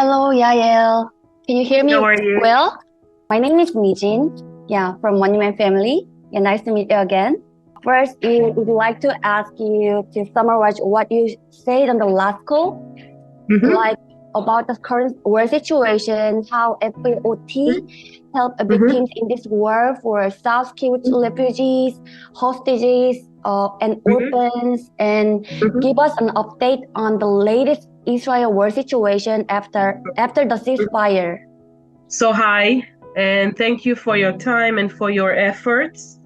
Hello, Yael. Can you hear me How are you? well? My name is Mijin, from WonNewmanPamily. Nice to meet you again. First, we would like to ask you to summarize what you said on the last call, like about the current war situation, how FVOT help victims in this war for self-killed refugees, hostages, and orphans, and give us an update on the latest Israel war situation after the ceasefire. So hi, and thank you for your time and for your efforts.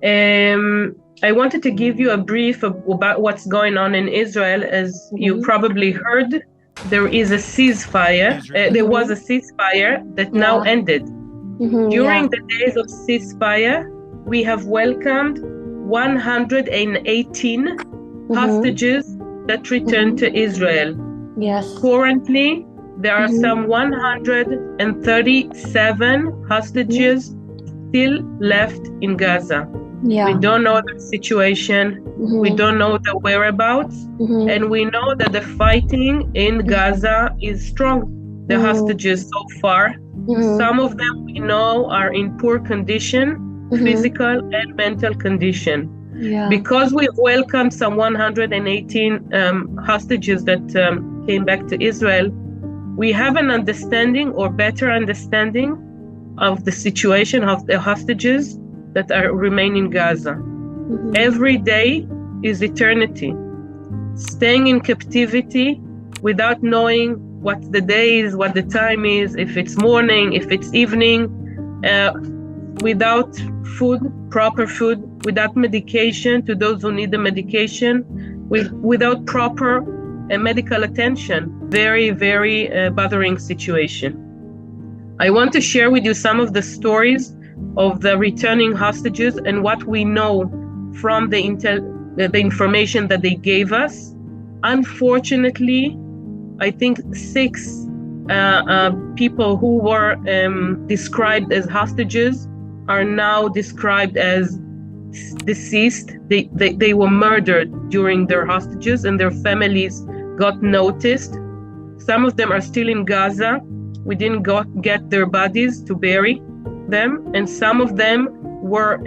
I wanted to give you a brief about what's going on in Israel. As you probably heard, there is a ceasefire. There was a ceasefire that now ended. During the days of ceasefire, we have welcomed 118 hostages that returned to Israel. Yes. Currently, there are some 137 hostages still left in Gaza. We don't know the situation. We don't know the whereabouts. And we know that the fighting in Gaza is strong. The hostages so far, some of them we know are in poor condition, physical and mental condition. Because we welcomed some 118 hostages that came back to Israel, we have an understanding or better understanding of the situation of the hostages that are remain in Gaza. Every day is eternity. Staying in captivity without knowing what the day is, what the time is, if it's morning, if it's evening, without food, proper food, without medication to those who need the medication, without proper medical attention. Very, very bothering situation. I want to share with you some of the stories of the returning hostages and what we know from the information that they gave us. Unfortunately, I think 6 people who were described as hostages are now described as deceased. They were murdered during their hostages and their families got noticed. Some of them are still in Gaza. We didn't get their bodies to bury them, and some of them were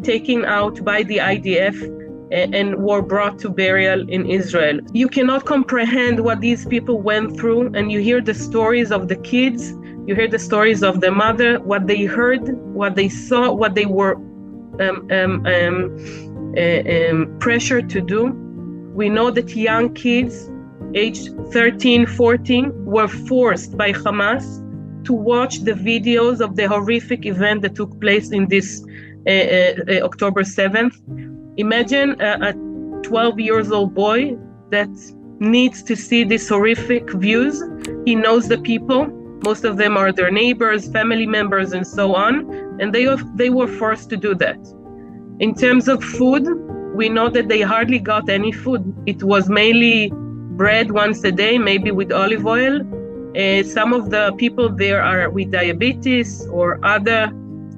taken out by the IDF and were brought to burial in Israel. You cannot comprehend what these people went through, and you hear the stories of the kids, you hear the stories of the mother, what they heard, what they saw, what they were pressured to do. We know that young kids aged 13, 14 were forced by Hamas to watch the videos of the horrific event that took place in this October 7th. Imagine a 12-year-old boy that needs to see these horrific views. He knows the people. Most of them are their neighbors, family members, and so on. And they were forced to do that. In terms of food, we know that they hardly got any food. It was mainly bread once a day, maybe with olive oil. Some of the people there are with diabetes or other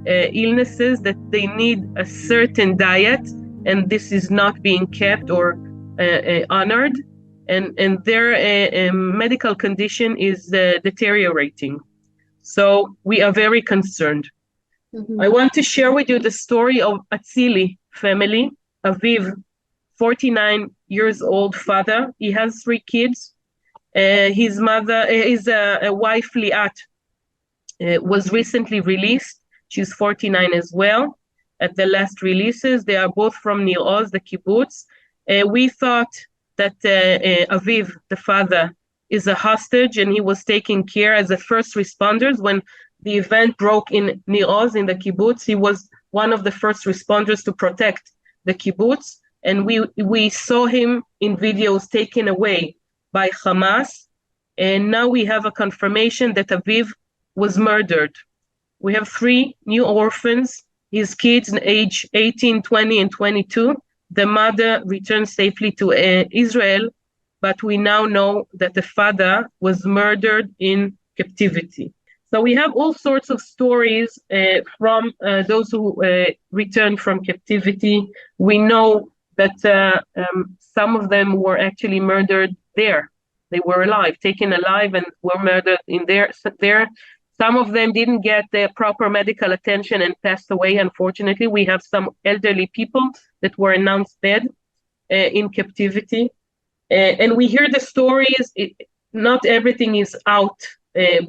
illnesses that they need a certain diet, and this is not being kept or honored, and their medical condition is deteriorating. So we are very concerned. I want to share with you the story of Atzili family. Aviv, 49 years old father. He has 3 kids. His mother, his wife Liat, was recently released. She's 49 as well. At the last releases, they are both from Nir Oz, the kibbutz. We thought that Aviv, the father, is a hostage, and he was taken care as a first responders when the event broke in Nir Oz, in the kibbutz. He was one of the first responders to protect the kibbutz, and we saw him in videos taken away by Hamas, and now we have a confirmation that Aviv was murdered. We have 3 new orphans, his kids age 18, 20, and 22. The mother returned safely to Israel, but we now know that the father was murdered in captivity. So we have all sorts of stories from those who returned from captivity. We know that some of them were actually murdered there. They were alive, taken alive, and were murdered in there. Some of them didn't get the proper medical attention and passed away. Unfortunately, we have some elderly people that were announced dead in captivity. And we hear the stories. Not everything is out,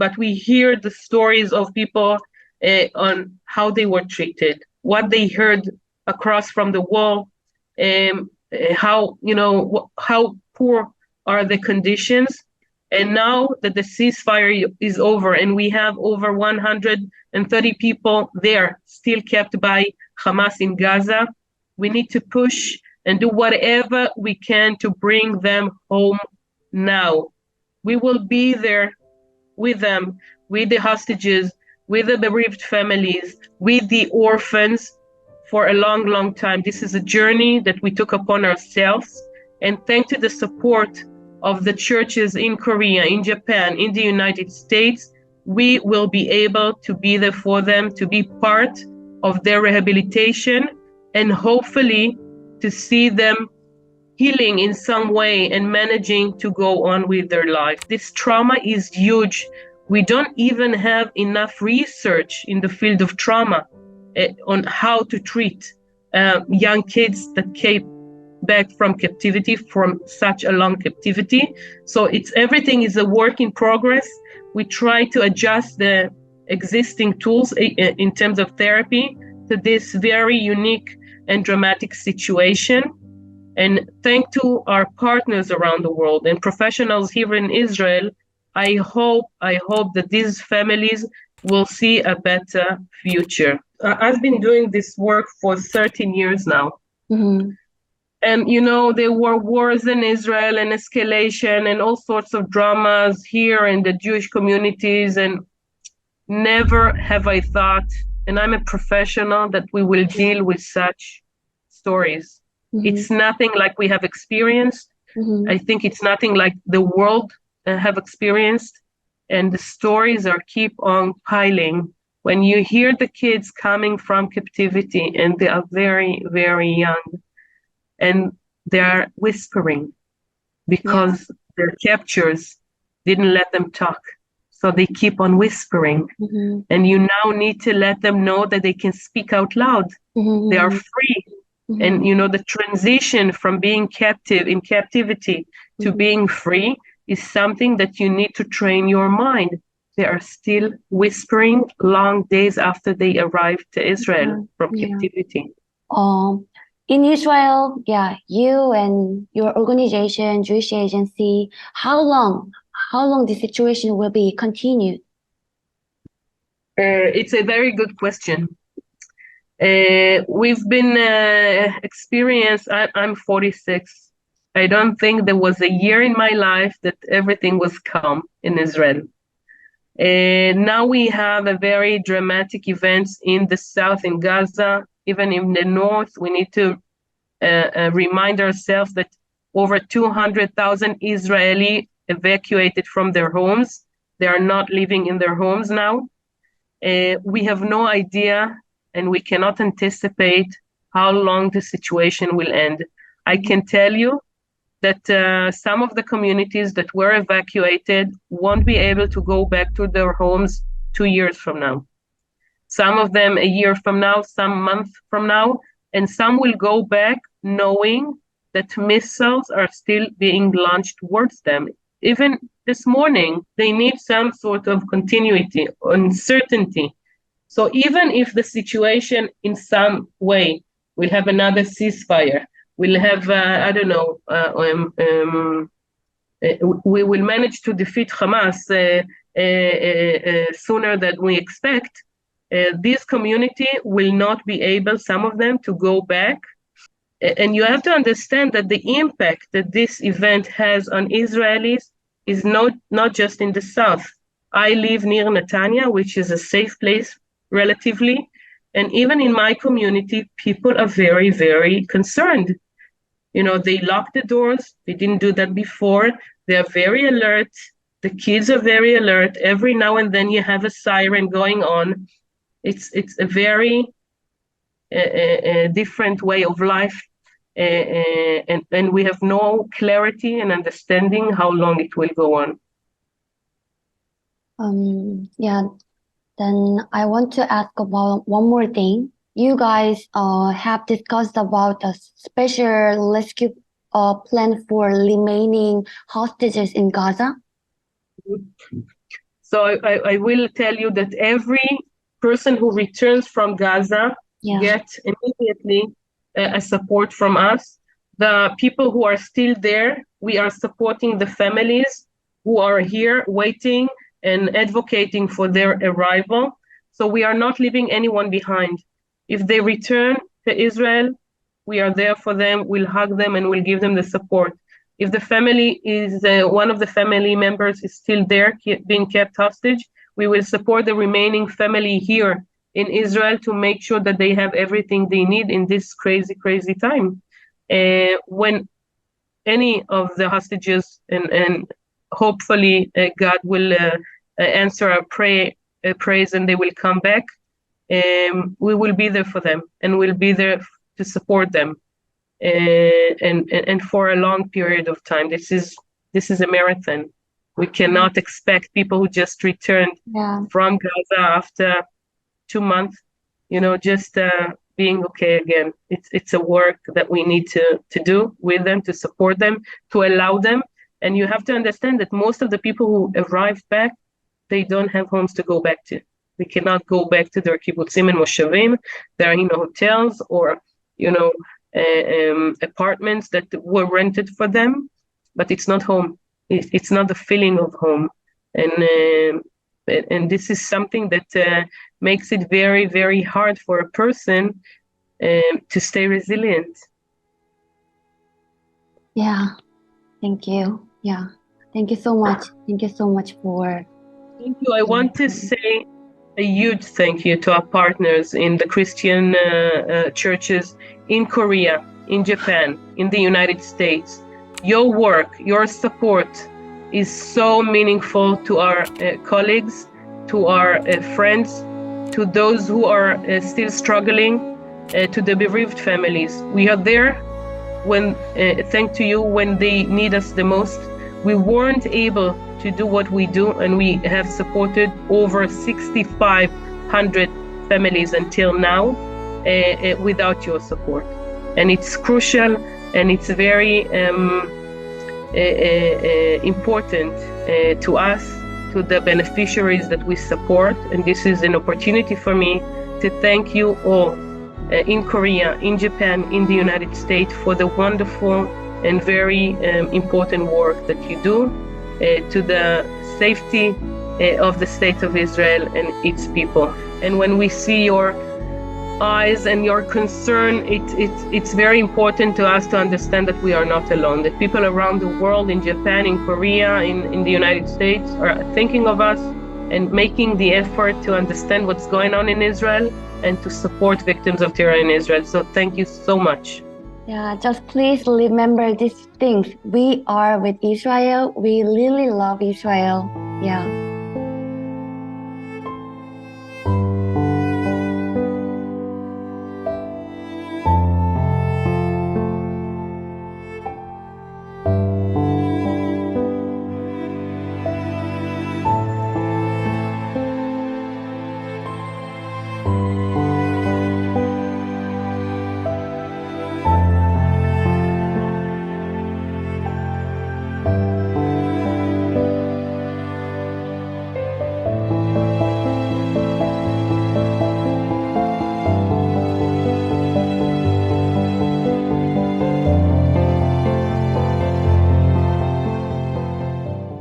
but we hear the stories of people on how they were treated, what they heard across from the wall, how poor are the conditions. And now that the ceasefire is over and we have over 130 people there still kept by Hamas in Gaza, we need to push and do whatever we can to bring them home now. We will be there with them, with the hostages, with the bereaved families, with the orphans for a long, long time. This is a journey that we took upon ourselves. And thanks to the support of the churches in Korea, in Japan, in the United States, we will be able to be there for them, to be part of their rehabilitation, and hopefully to see them healing in some way and managing to go on with their life. This trauma is huge. We don't even have enough research in the field of trauma on how to treat young kids that came back from captivity, from such a long captivity. So everything is a work in progress. We try to adjust the existing tools in terms of therapy to this very unique and dramatic situation. And thanks to our partners around the world and professionals here in Israel, I hope that these families will see a better future. I've been doing this work for 13 years now. Mm-hmm. And, there were wars in Israel and escalation and all sorts of dramas here in the Jewish communities. And never have I thought, and I'm a professional, that we will deal with such stories. Mm-hmm. It's nothing like we have experienced. Mm-hmm. I think it's nothing like the world have experienced. And the stories keep on piling. When you hear the kids coming from captivity and they are very, very young, and they're whispering because their captors didn't let them talk. So they keep on whispering. Mm-hmm. And you now need to let them know that they can speak out loud. Mm-hmm. They are free. Mm-hmm. And, the transition from being captive in captivity to being free is something that you need to train your mind. They are still whispering long days after they arrived to Israel from captivity. In Israel, you and your organization, 쥬이시 Agency, how long the situation will be continued? It's a very good question. We've been experienced, I'm 46. I don't think there was a year in my life that everything was calm in Israel. Now we have a very dramatic events in the south, in Gaza. Even in the north, we need to remind ourselves that over 200,000 Israeli evacuated from their homes. They are not living in their homes now. We have no idea, and we cannot anticipate how long the situation will end. I can tell you that some of the communities that were evacuated won't be able to go back to their homes 2 years from now. Some of them a year from now, some month from now, and some will go back knowing that missiles are still being launched towards them. Even this morning, they need some sort of continuity, uncertainty. So even if the situation in some way will have another ceasefire, we'll have, we will manage to defeat Hamas sooner than we expect, this community will not be able, some of them, to go back. And you have to understand that the impact that this event has on Israelis is not just in the south. I live near Netanya, which is a safe place relatively. And even in my community, people are very, very concerned. They lock the doors. They didn't do that before. They are very alert. The kids are very alert. Every now and then you have a siren going on. It's a very different way of life and we have no clarity and understanding how long it will go on. Then I want to ask about one more thing. You guys have discussed about a special rescue plan for remaining hostages in Gaza. So I will tell you that every person who returns from Gaza gets immediately a support from us. The people who are still there, we are supporting the families who are here waiting and advocating for their arrival. So we are not leaving anyone behind. If they return to Israel, we are there for them, we'll hug them and we'll give them the support. If the family is, one of the family members is still there being kept hostage, we will support the remaining family here in Israel to make sure that they have everything they need in this crazy, crazy time. When any of the hostages, and hopefully God will answer our praise and they will come back, we will be there for them and we'll be there to support them, and for a long period of time. This is a marathon. We cannot expect people who just returned from Gaza after 2 months, just being okay again. It's a work that we need to do with them, to support them, to allow them. And you have to understand that most of the people who arrived back, they don't have homes to go back to. They cannot go back to their kibbutzim and moshavim. They're in hotels or, apartments that were rented for them, but it's not home. It's not the feeling of home. And this is something that makes it very, very hard for a person to stay resilient. Yeah, thank you. Yeah, thank you so much. Thank you so much for... Thank you. I want to say a huge thank you to our partners in the Christian churches in Korea, in Japan, in the United States. Your work, your support is so meaningful to our colleagues, to our friends, to those who are still struggling, to the bereaved families. We are there when, thanks to you, when they need us the most. We weren't able to do what we do, and we have supported over 6,500 families until now without your support. And it's crucial, and it's very important to us, to the beneficiaries that we support. And this is an opportunity for me to thank you all in Korea, in Japan, in the United States for the wonderful and very important work that you do to the safety of the state of Israel and its people. And when we see your eyes and your concern, it's very important to us to understand that we are not alone, that people around the world, in Japan, in Korea, in the United States, are thinking of us and making the effort to understand what's going on in Israel and to support victims of terror in Israel. So thank you so much. Yeah, just please remember these things. We are with Israel. We really love Israel. Yeah.